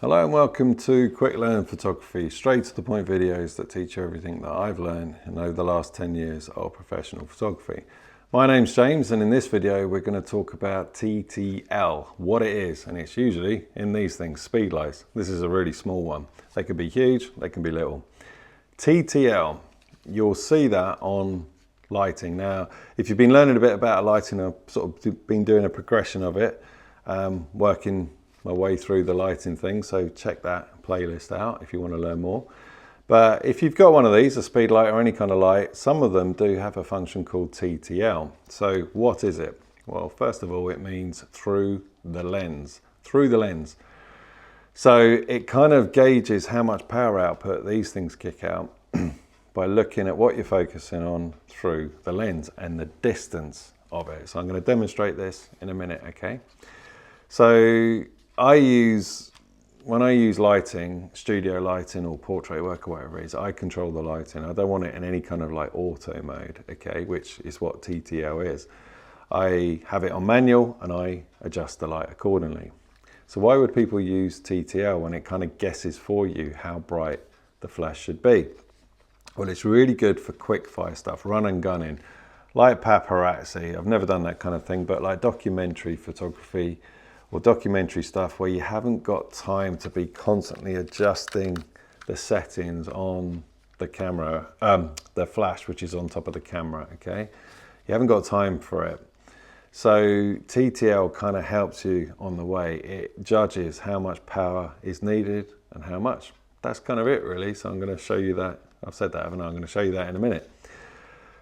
Hello and welcome to Quick Learn Photography, straight to the point videos that teach you everything that I've learned in over the last 10 years of professional photography. My name's James, and in this video we're going to talk about TTL, what it is, and it's usually in these things, speed lights. This is a really small one. They can be huge, they can be little. TTL, you'll see that on lighting. Now, if you've been learning a bit about lighting, I've sort of been doing a progression of it, working my way through the lighting thing, so check that playlist out if you want to learn more. But if you've got one of these, a speed light or any kind of light, some of them do have a function called TTL. So what is it? Well, first of all, it means through the lens. So it kind of gauges how much power output these things kick out by looking at what you're focusing on through the lens and the distance of it. So I'm going to demonstrate this in a minute, okay? So when I use lighting, studio lighting or portrait work or whatever it is, I control the lighting. I don't want it in any kind of like auto mode, okay, which is what TTL is. I have it on manual and I adjust the light accordingly. So why would people use TTL when it kind of guesses for you how bright the flash should be? Well, it's really good for quick fire stuff, run and gunning, like paparazzi. I've never done that kind of thing, but like documentary photography, or documentary stuff where you haven't got time to be constantly adjusting the settings on the camera, the flash, which is on top of the camera, okay? You haven't got time for it. So TTL kind of helps you on the way. It judges how much power is needed and how much. That's kind of it really. So I'm going to show you that. I've said that, haven't I? I'm going to show you that in a minute.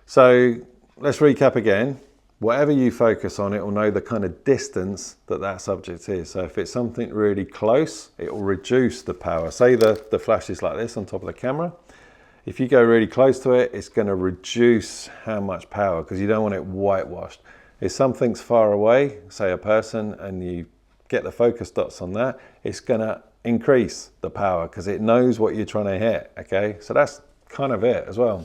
So let's recap again. Whatever you focus on, it will know the kind of distance that that subject is. So if it's something really close, it will reduce the power. Say the flash is like this on top of the camera. If you go really close to it, it's going to reduce how much power because you don't want it whitewashed. If something's far away, say a person, and you get the focus dots on that, it's going to increase the power because it knows what you're trying to hit, okay? So that's kind of it as well.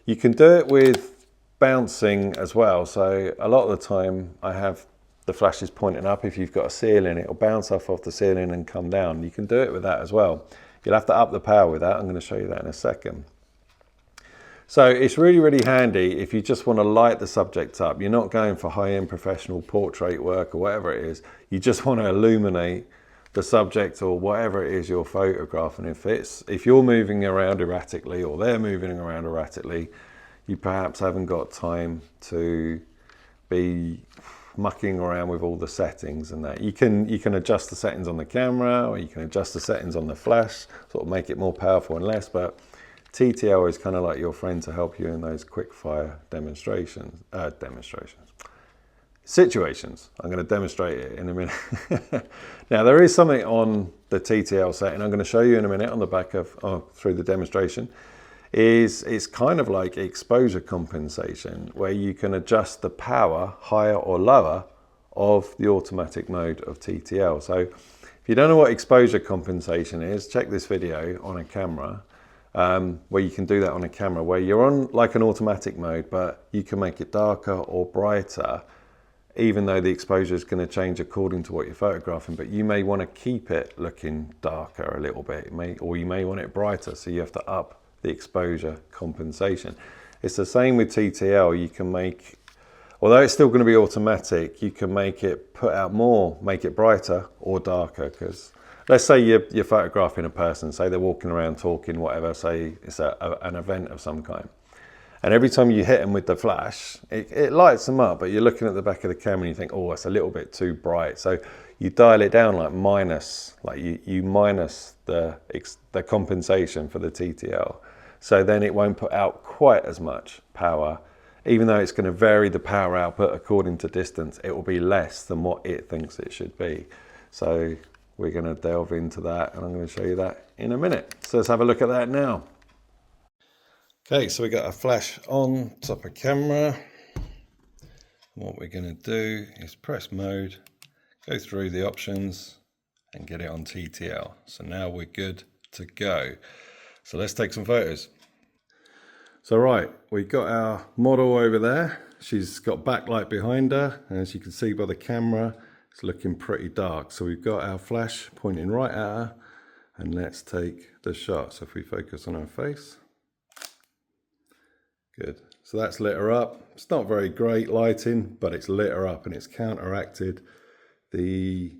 You can do it with bouncing as well. So a lot of the time I have the flashes pointing up. If you've got a ceiling, it'll bounce off the ceiling and come down. You can do it with that as well. You'll have to up the power with that. I'm going to show you that in a second. So it's really, really handy if you just want to light the subject up. You're not going for high-end professional portrait work or whatever it is. You just want to illuminate the subject or whatever it is you're photographing. If you're moving around erratically or they're moving around erratically, you perhaps haven't got time to be mucking around with all the settings and that. You can adjust the settings on the camera, or you can adjust the settings on the flash, sort of make it more powerful and less, but TTL is kind of like your friend to help you in those quick fire situations. I'm going to demonstrate it in a minute. Now there is something on the TTL setting I'm going to show you in a minute on the back of through the demonstration. It's kind of like exposure compensation, where you can adjust the power higher or lower of the automatic mode of TTL. So if you don't know what exposure compensation is, check this video on a camera, where you can do that on a camera, where you're on like an automatic mode, but you can make it darker or brighter, even though the exposure is going to change according to what you're photographing, but you may want to keep it looking darker a little bit, or you may want it brighter, so you have to up the exposure compensation. It's the same with TTL. You can make, although it's still going to be automatic, you can make it put out more, make it brighter or darker. Because let's say you're photographing a person, say they're walking around talking, whatever, say it's an event of some kind. And every time you hit them with the flash, it lights them up, but you're looking at the back of the camera and you think, oh, it's a little bit too bright. So you dial it down like minus, like you minus the compensation for the TTL. So then it won't put out quite as much power. Even though it's going to vary the power output according to distance, it will be less than what it thinks it should be. So we're going to delve into that, and I'm going to show you that in a minute. So let's have a look at that now. Okay, so we got a flash on top of camera. What we're going to do is press mode, go through the options and get it on TTL. So now we're good to go. So let's take some photos. So right, we've got our model over there. She's got backlight behind her, and as you can see by the camera, It's looking pretty dark. So we've got our flash pointing right at her, and let's take the shot. So if we focus on her face, good. So that's lit her up. It's not very great lighting, but it's lit her up and it's counteracted the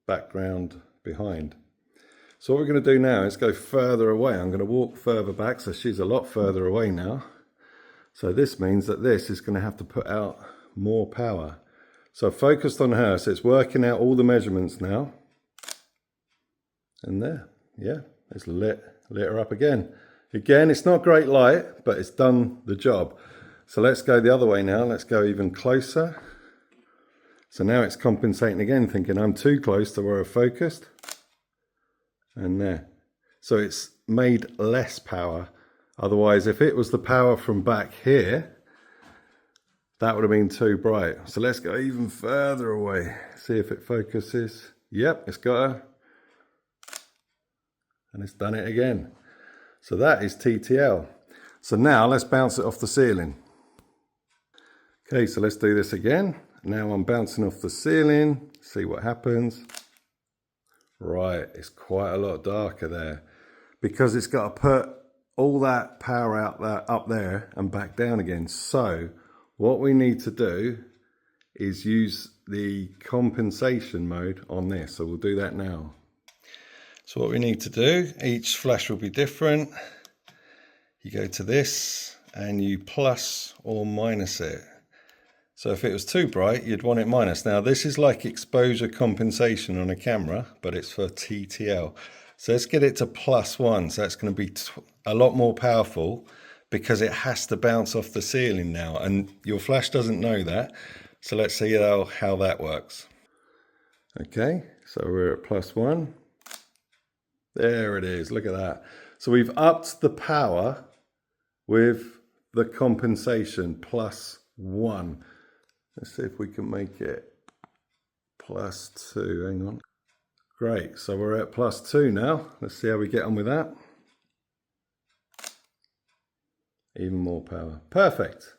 background behind. So what we're going to do now is go further away. I'm going to walk further back, so she's a lot further away now. So this means that this is going to have to put out more power. So I've focused on her, so it's working out all the measurements now. And there, yeah, it's lit her up again. Again, it's not great light, but it's done the job. So let's go the other way now. Let's go even closer. So now it's compensating again, thinking I'm too close to where I've focused. And there. So it's made less power. Otherwise, if it was the power from back here, that would have been too bright. So let's go even further away. See if it focuses. Yep, it's got her. And it's done it again. So that is TTL. So now let's bounce it off the ceiling. Okay, so let's do this again. Now I'm bouncing off the ceiling, see what happens. Right, it's quite a lot darker there because it's got to put all that power out there, up there and back down again. So what we need to do is use the compensation mode on this. So we'll do that now. So what we need to do, each flash will be different. You go to this and you plus or minus it. So if it was too bright, you'd want it minus. Now this is like exposure compensation on a camera, but it's for TTL. So let's get it to +1. So that's going to be a lot more powerful because it has to bounce off the ceiling now. And your flash doesn't know that. So let's see how that works. Okay, so we're at +1. There it is, look at that. So we've upped the power with the compensation +1. Let's see if we can make it +2, hang on. Great, so we're at +2 now. Let's see how we get on with that. Even more power, perfect,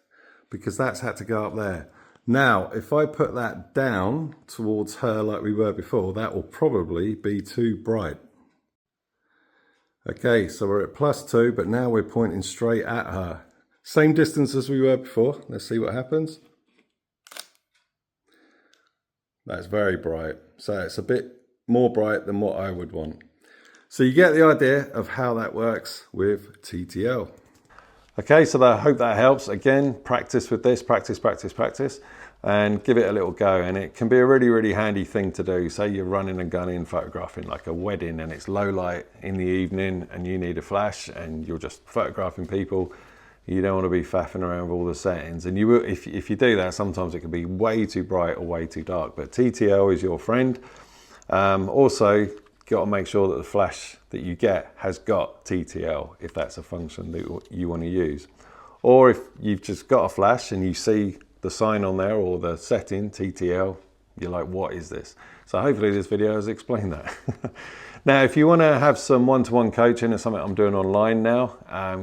because that's had to go up there. Now, if I put that down towards her like we were before, that will probably be too bright. Okay, so we're at +2, but now we're pointing straight at her. Same distance as we were before. Let's see what happens. That's very bright. So it's a bit more bright than what I would want. So you get the idea of how that works with TTL. Okay, so I hope that helps. Again, practice with this, practice, and give it a little go. And it can be a really, really handy thing to do. Say you're running and gunning, photographing like a wedding and it's low light in the evening and you need a flash and you're just photographing people. You don't want to be faffing around with all the settings. And you will, if you do that, sometimes it can be way too bright or way too dark. But TTL is your friend. Also, got to make sure that the flash that you get has got TTL if that's a function that you want to use. Or if you've just got a flash and you see the sign on there or the setting TTL, you're like, what is this? So hopefully this video has explained that. Now, if you want to have some one-to-one coaching or something I'm doing online now,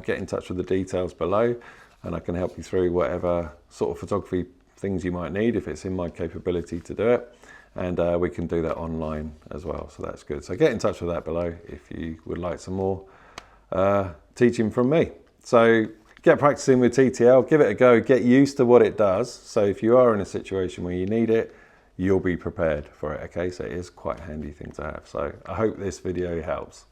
get in touch with the details below and I can help you through whatever sort of photography things you might need if it's in my capability to do it. And we can do that online as well, so that's good. So get in touch with that below if you would like some more teaching from me. So get practicing with TTL, give it a go, get used to what it does. So if you are in a situation where you need it, you'll be prepared for it, okay? So it is quite a handy thing to have. So I hope this video helps.